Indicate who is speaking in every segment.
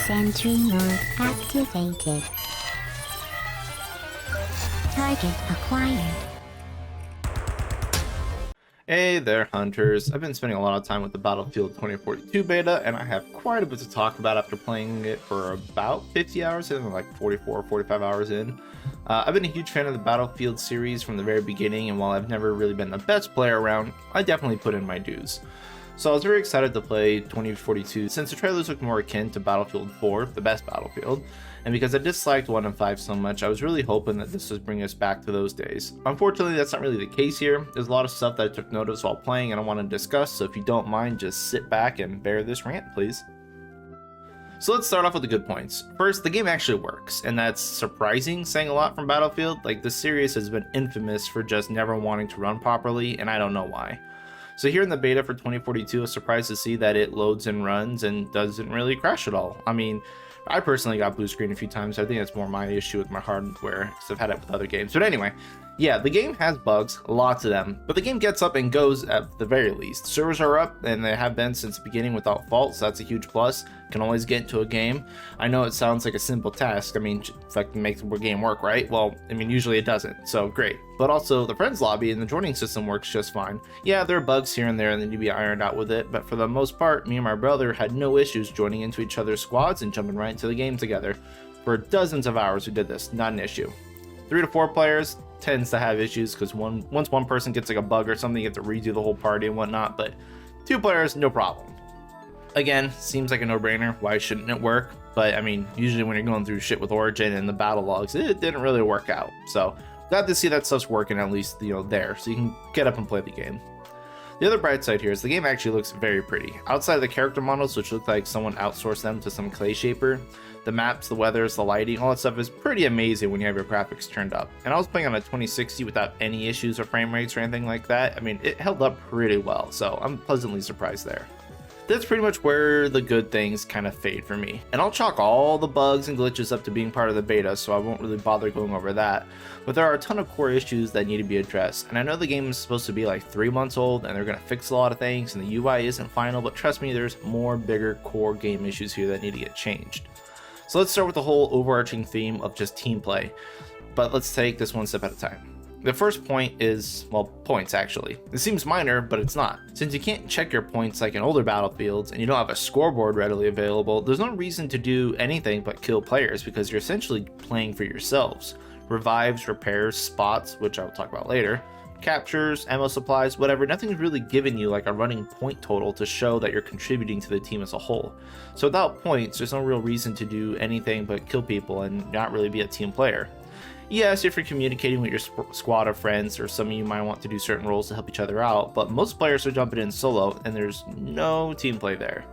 Speaker 1: Sentry mode activated. Target acquired.
Speaker 2: Hey there, hunters. I've been spending a lot of time with the Battlefield 2042 beta, and I have quite a bit to talk about after playing it for about 50 hours in, like 44 or 45 hours in. I've been a huge fan of the Battlefield series from the very beginning, and while I've never really been the best player around, I definitely put in my dues. So I was very excited to play 2042 since the trailers looked more akin to Battlefield 4, the best Battlefield, and because I disliked 1 and 5 so much, I was really hoping that this would bring us back to those days. Unfortunately, that's not really the case here. There's a lot of stuff that I took note of while playing and I want to discuss, so if you don't mind, just sit back and bear this rant, please. So let's start off with the good points. First, the game actually works, and that's surprising, saying a lot from Battlefield. Like, this series has been infamous for just never wanting to run properly, and I don't know why. So here in the beta for 2042, I was surprised to see that it loads and runs and doesn't really crash at all. I mean, I personally got blue screen a few times, so I think that's more my issue with my hardware, because I've had it with other games. But anyway, yeah, the game has bugs, lots of them, but the game gets up and goes at the very least. Servers are up, and they have been since the beginning without fault, so that's a huge plus. Can always get into a game. I know it sounds like a simple task. I mean, if I can make the game work, right? Well, I mean, usually it doesn't, so great. But also, the friends lobby and the joining system works just fine. Yeah, there are bugs here and there and they need to be ironed out with it, but for the most part, me and my brother had no issues joining into each other's squads and jumping right into the game together. For dozens of hours we did this, not an issue. 3 to 4 players tends to have issues because once one person gets like a bug or something, you have to redo the whole party and whatnot, but 2 players, no problem. Again, seems like a no-brainer. Why shouldn't it work? But I mean, usually when you're going through shit with Origin and the battle logs, it didn't really work out. So glad to see that stuff's working at least, there, so you can get up and play the game. The other bright side here is the game actually looks very pretty. Outside of the character models, which look like someone outsourced them to some clay shaper, the maps, the weathers, the lighting, all that stuff is pretty amazing when you have your graphics turned up. And I was playing on a 2060 without any issues or frame rates or anything like that. I mean, it held up pretty well, so I'm pleasantly surprised there. That's pretty much where the good things kind of fade for me. And I'll chalk all the bugs and glitches up to being part of the beta, so I won't really bother going over that. But there are a ton of core issues that need to be addressed. And I know the game is supposed to be like 3 months old and they're going to fix a lot of things and the UI isn't final, but trust me, there's more bigger core game issues here that need to get changed. So let's start with the whole overarching theme of just team play. But let's take this one step at a time. The first point is, well, points actually. It seems minor, but it's not. Since you can't check your points like in older Battlefields and you don't have a scoreboard readily available, there's no reason to do anything but kill players because you're essentially playing for yourselves. Revives, repairs, spots, which I'll talk about later, captures, ammo supplies, whatever, nothing's really given you like a running point total to show that you're contributing to the team as a whole. So without points, there's no real reason to do anything but kill people and not really be a team player. Yes, if you're communicating with your squad of friends, or some of you might want to do certain roles to help each other out, but most players are jumping in solo and there's no team play there.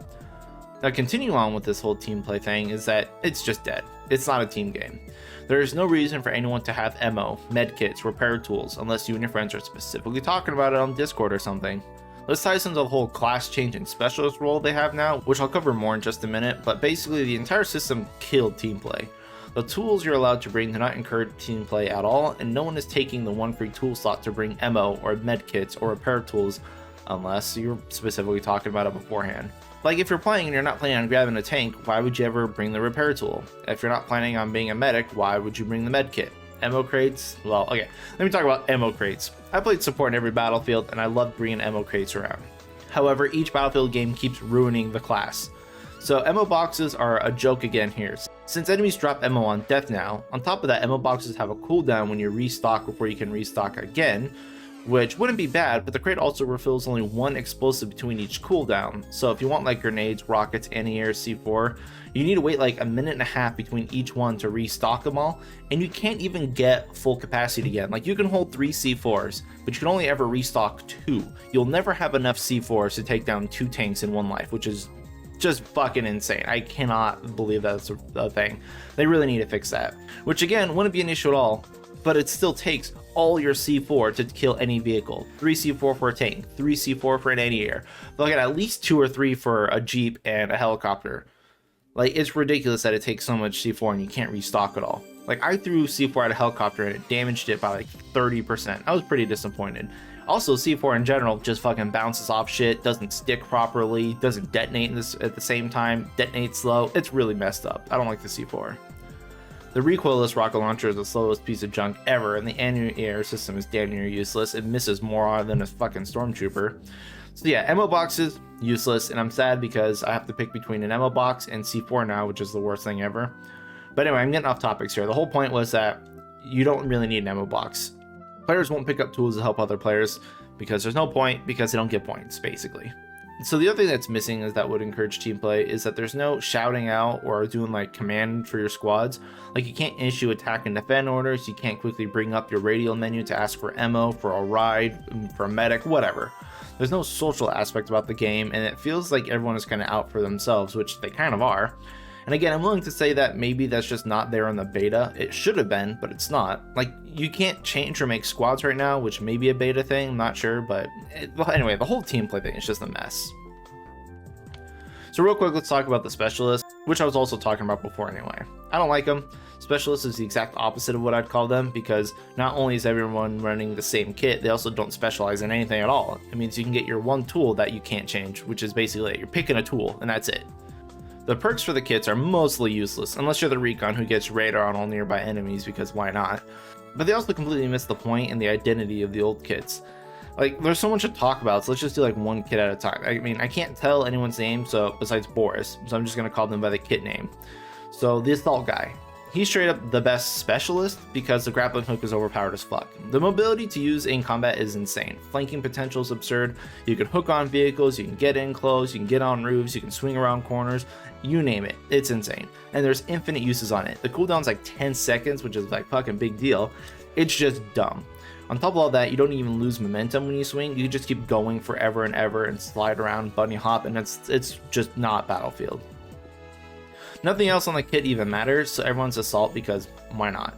Speaker 2: Now continue on with this whole team play thing is that it's just dead. It's not a team game. There is no reason for anyone to have ammo, medkits, repair tools, unless you and your friends are specifically talking about it on Discord or something. This ties into the whole class change and specialist role they have now, which I'll cover more in just a minute, but basically the entire system killed team play. The tools you're allowed to bring do not encourage team play at all, and no one is taking the one free tool slot to bring ammo or medkits or repair tools unless you're specifically talking about it beforehand. Like if you're playing and you're not planning on grabbing a tank, why would you ever bring the repair tool? If you're not planning on being a medic, why would you bring the medkit? Ammo crates? Well, okay, let me talk about ammo crates. I played support in every Battlefield and I loved bringing ammo crates around. However, each Battlefield game keeps ruining the class. So ammo boxes are a joke again here. Since enemies drop ammo on death now, on top of that, ammo boxes have a cooldown when you restock before you can restock again, which wouldn't be bad, but the crate also refills only 1 explosive between each cooldown. So if you want like grenades, rockets, anti-air, C4, you need to wait like a minute and a half between each one to restock them all, and you can't even get full capacity again. Like you can hold 3 C4s, but you can only ever restock 2. You'll never have enough C4s to take down 2 tanks in one life, which is just fucking insane. I cannot believe that's a thing. They really need to fix that. Which again, wouldn't be an issue at all, but it still takes all your C4 to kill any vehicle. 3 C4 for a tank, 3 C4 for an anti-air. They'll get at least 2 or 3 for a Jeep and a helicopter. Like, it's ridiculous that it takes so much C4 and you can't restock it all. Like, I threw C4 at a helicopter and it damaged it by like 30%. I was pretty disappointed. Also, C4 in general just fucking bounces off shit, doesn't stick properly, doesn't detonate at the same time, detonates slow. It's really messed up. I don't like the C4. The recoilless rocket launcher is the slowest piece of junk ever, and the anti-air system is damn near useless. It misses more than a fucking stormtrooper. So yeah, ammo boxes, useless, and I'm sad because I have to pick between an ammo box and C4 now, which is the worst thing ever. But anyway, I'm getting off topics here. The whole point was that you don't really need an ammo box. Players won't pick up tools to help other players because there's no point, because they don't get points, basically. So the other thing that's missing is that would encourage team play is that there's no shouting out or doing like command for your squads. Like you can't issue attack and defend orders, you can't quickly bring up your radial menu to ask for ammo, for a ride, for a medic, whatever. There's no social aspect about the game, and it feels like everyone is kind of out for themselves, which they kind of are. And again, I'm willing to say that maybe that's just not there in the beta. It should have been, but it's not. Like, you can't change or make squads right now, which may be a beta thing, I'm not sure, but anyway, the whole team play thing is just a mess. So real quick, let's talk about the specialists, which I was also talking about before anyway. I don't like them. Specialists is the exact opposite of what I'd call them, because not only is everyone running the same kit, they also don't specialize in anything at all. It means you can get your one tool that you can't change, which is basically it. You're picking a tool, and that's it. The perks for the kits are mostly useless, unless you're the Recon who gets radar on all nearby enemies, because why not? But they also completely miss the point and the identity of the old kits. Like, there's so much to talk about, so let's just do like one kit at a time. I mean, I can't tell anyone's name, so besides Boris, so I'm just gonna call them by the kit name. So the assault guy. He's straight up the best specialist because the grappling hook is overpowered as fuck. The mobility to use in combat is insane. Flanking potential is absurd. You can hook on vehicles, you can get in close, you can get on roofs, you can swing around corners, you name it. It's insane. And there's infinite uses on it. The cooldown's like 10 seconds, which is like fucking big deal. It's just dumb. On top of all that, you don't even lose momentum when you swing. You just keep going forever and ever and slide around, bunny hop, and it's just not Battlefield. Nothing else on the kit even matters, so everyone's assault because why not?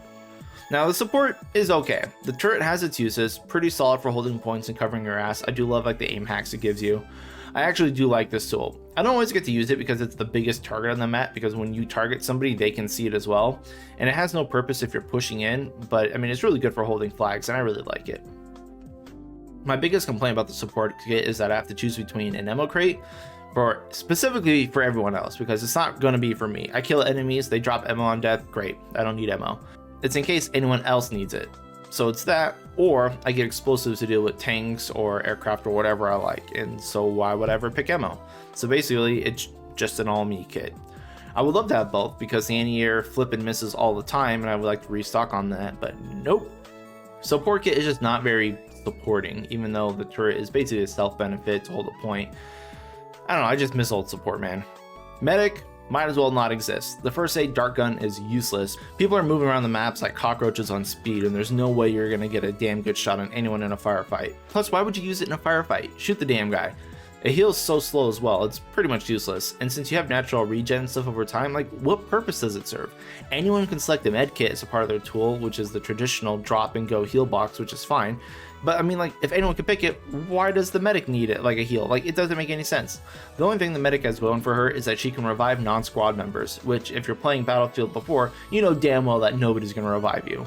Speaker 2: Now the support is okay. The turret has its uses, pretty solid for holding points and covering your ass. I do love like the aim hacks it gives you. I actually do like this tool. I don't always get to use it because it's the biggest target on the map, because when you target somebody, they can see it as well. And it has no purpose if you're pushing in, but I mean, it's really good for holding flags, and I really like it. My biggest complaint about the support kit is that I have to choose between an ammo crate, specifically for everyone else, because it's not going to be for me. I kill enemies, they drop ammo on death, great, I don't need ammo. It's in case anyone else needs it. So it's that, or I get explosives to deal with tanks or aircraft or whatever I like, and so why would I ever pick ammo? So basically, it's just an all-me kit. I would love to have both, because the anti-air flip and misses all the time, and I would like to restock on that, but nope. Support kit is just not very supporting, even though the turret is basically a self-benefit to hold a point. I don't know, I just miss old support, man. Medic might as well not exist. The first aid dart gun is useless. People are moving around the maps like cockroaches on speed, and there's no way you're gonna get a damn good shot on anyone in a firefight. Plus, why would you use it in a firefight? Shoot the damn guy. It heals so slow as well, it's pretty much useless. And since you have natural regen stuff over time, like, what purpose does it serve? Anyone can select a med kit as a part of their tool, which is the traditional drop and go heal box, which is fine. But I mean, like, if anyone can pick it, why does the medic need it like a heal? Like, it doesn't make any sense. The only thing the medic has going for her is that she can revive non-squad members, which if you're playing Battlefield before, you know damn well that nobody's gonna revive you.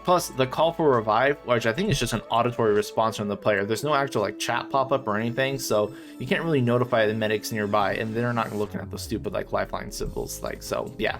Speaker 2: Plus, the call for revive, which I think is just an auditory response from the player. There's no actual like chat pop-up or anything, so you can't really notify the medics nearby, and they're not looking at the stupid like lifeline symbols. Like, so yeah,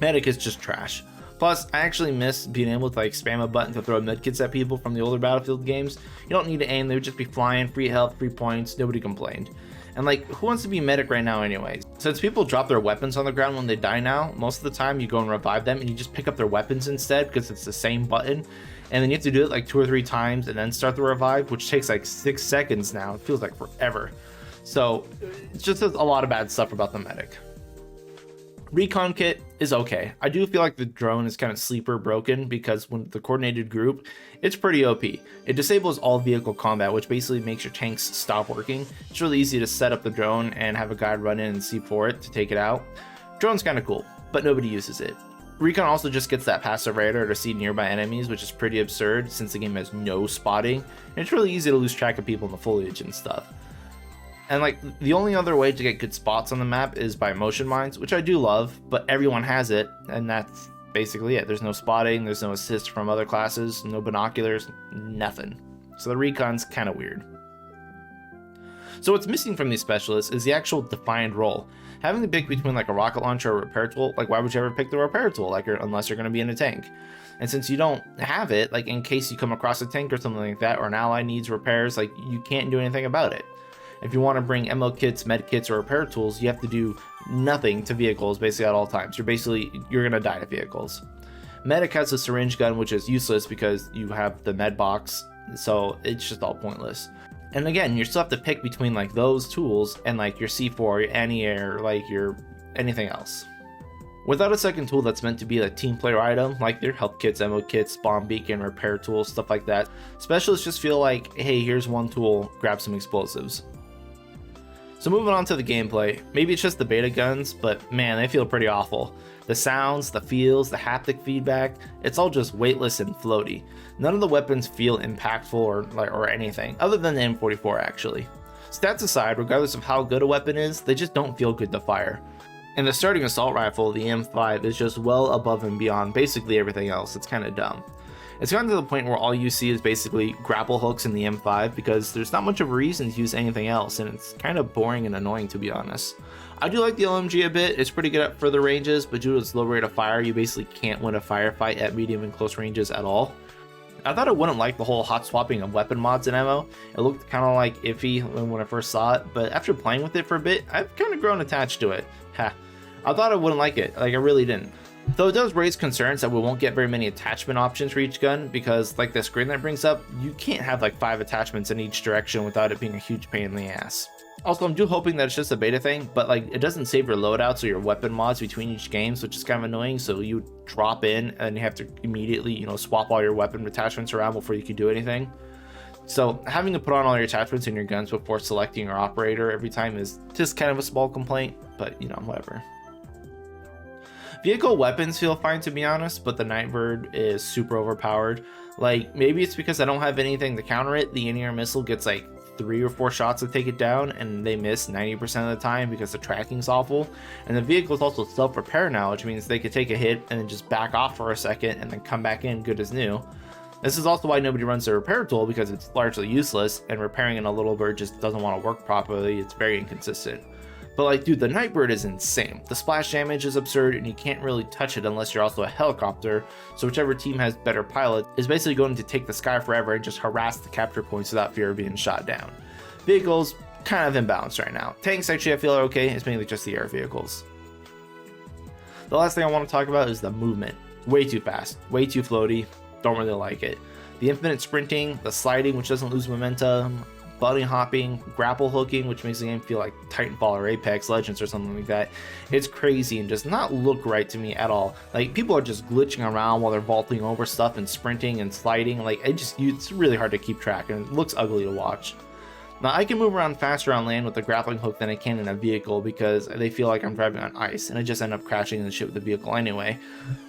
Speaker 2: medic is just trash. Plus, I actually miss being able to like spam a button to throw medkits at people from the older Battlefield games. You don't need to aim, they would just be flying, free health, free points, nobody complained. And like, who wants to be medic right now anyways? Since people drop their weapons on the ground when they die now, most of the time you go and revive them and you just pick up their weapons instead because it's the same button. And then you have to do it like 2 or 3 times and then start the revive, which takes like 6 seconds now. It feels like forever. So it's just a lot of bad stuff about the medic. Recon Kit is okay. I do feel like the drone is kind of sleeper broken because when the coordinated group, it's pretty OP. It disables all vehicle combat, which basically makes your tanks stop working. It's really easy to set up the drone and have a guide run in and see for it to take it out. Drone's kind of cool, but nobody uses it. Recon also just gets that passive radar to see nearby enemies, which is pretty absurd since the game has no spotting. And it's really easy to lose track of people in the foliage and stuff. And like, the only other way to get good spots on the map is by motion mines, which I do love, but everyone has it, and that's basically it. There's no spotting, there's no assist from other classes, no binoculars, nothing. so the Recon's kind of weird. So what's missing from these specialists is the actual defined role. Having to pick between like a rocket launcher or a repair tool, like why would you ever pick the repair tool, like unless you're going to be in a tank? And since you don't have it, like in case you come across a tank or something like that, or an ally needs repairs, like you can't do anything about it. If you want to bring ammo kits, med kits, or repair tools, you have to do nothing to vehicles basically at all times. You're going to die to vehicles. Medic has a syringe gun, which is useless because you have the med box, so it's just all pointless. And again, you still have to pick between like those tools and like your C4, your anti-air, like your anything else. Without a second tool that's meant to be a team player item, like your health kits, ammo kits, bomb beacon, repair tools, stuff like that, specialists just feel like, hey, here's one tool, grab some explosives. So moving on to the gameplay, maybe it's just the beta guns, but man, they feel pretty awful. The sounds, the feels, the haptic feedback, it's all just weightless and floaty. None of the weapons feel impactful or anything, other than the M44 actually. Stats aside, regardless of how good a weapon is, they just don't feel good to fire. And the starting assault rifle, the M5, is just well above and beyond basically everything else. It's kind of dumb. It's gotten to the point where all you see is basically grapple hooks in the M5 because there's not much of a reason to use anything else, and it's kind of boring and annoying to be honest. I do like the LMG a bit. It's pretty good at further ranges, but due to its low rate of fire, you basically can't win a firefight at medium and close ranges at all. I thought I wouldn't like the whole hot swapping of weapon mods and ammo. It looked kind of like iffy when I first saw it, but after playing with it for a bit, I've kind of grown attached to it. I thought I wouldn't like it, like I really didn't. Though it does raise concerns that we won't get very many attachment options for each gun, because like the screen that brings up, you can't have like 5 attachments in each direction without it being a huge pain in the ass. Also, I'm hoping that it's just a beta thing, but like it doesn't save your loadouts or your weapon mods between each games, which is kind of annoying. So you drop in and you have to immediately, swap all your weapon attachments around before you can do anything. So having to put on all your attachments in your guns before selecting your operator every time is just kind of a small complaint, but whatever. Vehicle weapons feel fine to be honest, but the Nightbird is super overpowered. Like maybe it's because I don't have anything to counter it. The anti-air missile gets like 3 or 4 shots to take it down, and they miss 90% of the time because the tracking's awful. And the vehicle is also self-repair now, which means they could take a hit and then just back off for a second and then come back in good as new. This is also why nobody runs the repair tool, because it's largely useless, and repairing in a little bird just doesn't want to work properly. It's very inconsistent. But like, dude, the Nightbird is insane. The splash damage is absurd, and you can't really touch it unless you're also a helicopter, so whichever team has better pilot is basically going to take the sky forever and just harass the capture points without fear of being shot down. Vehicles, kind of imbalanced right now. Tanks actually I feel are okay, it's mainly just the air vehicles. The last thing I want to talk about is the movement. Way too fast, way too floaty, don't really like it. The infinite sprinting, the sliding which doesn't lose momentum, bunny hopping, grapple hooking, which makes the game feel like Titanfall or Apex Legends or something like that. It's crazy and does not look right to me at all. Like, people are just glitching around while they're vaulting over stuff and sprinting and sliding. Like, it's really hard to keep track, and it looks ugly to watch. Now, I can move around faster on land with the grappling hook than I can in a vehicle because they feel like I'm driving on ice, and I just end up crashing into shit with the vehicle anyway.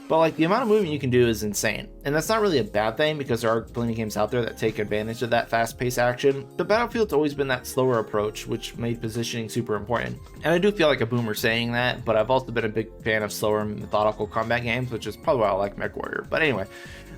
Speaker 2: But like, the amount of movement you can do is insane, and that's not really a bad thing because there are plenty of games out there that take advantage of that fast-paced action. But Battlefield's always been that slower approach, which made positioning super important. And I do feel like a boomer saying that, but I've also been a big fan of slower, methodical combat games, which is probably why I like MechWarrior. But anyway.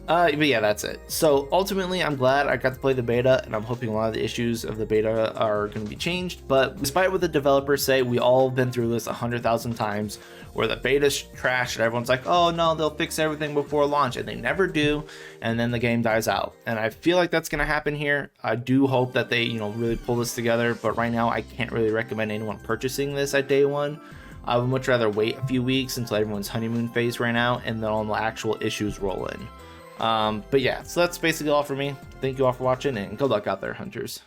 Speaker 2: But yeah, that's it. So ultimately, I'm glad I got to play the beta, and I'm hoping a lot of the issues of the beta are going to be changed. But despite what the developers say, we all been through this 100,000 times, where the beta's trash and everyone's like, oh no, they'll fix everything before launch, and they never do, and then the game dies out. And I feel like that's going to happen here. I do hope that they, really pull this together, but right now I can't really recommend anyone purchasing this at day one. I would much rather wait a few weeks until everyone's honeymoon phase right now, and then all the actual issues roll in. But yeah, so that's basically all for me. Thank you all for watching, and good luck out there, hunters.